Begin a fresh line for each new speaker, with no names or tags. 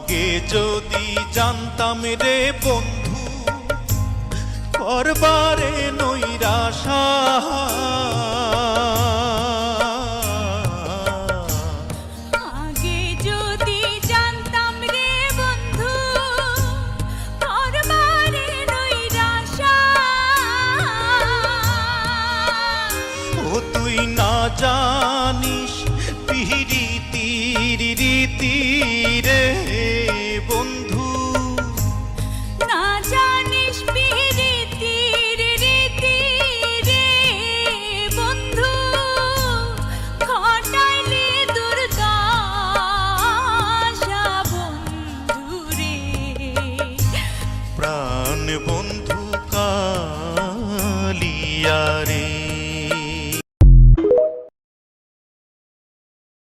আগে যদি জানতাম রে বন্ধু করবারে নৈরাশা,
আগে যদি জানতাম রে বন্ধু করবারে নৈরাশা,
ও তুই না জানিস পিরিতির রীতি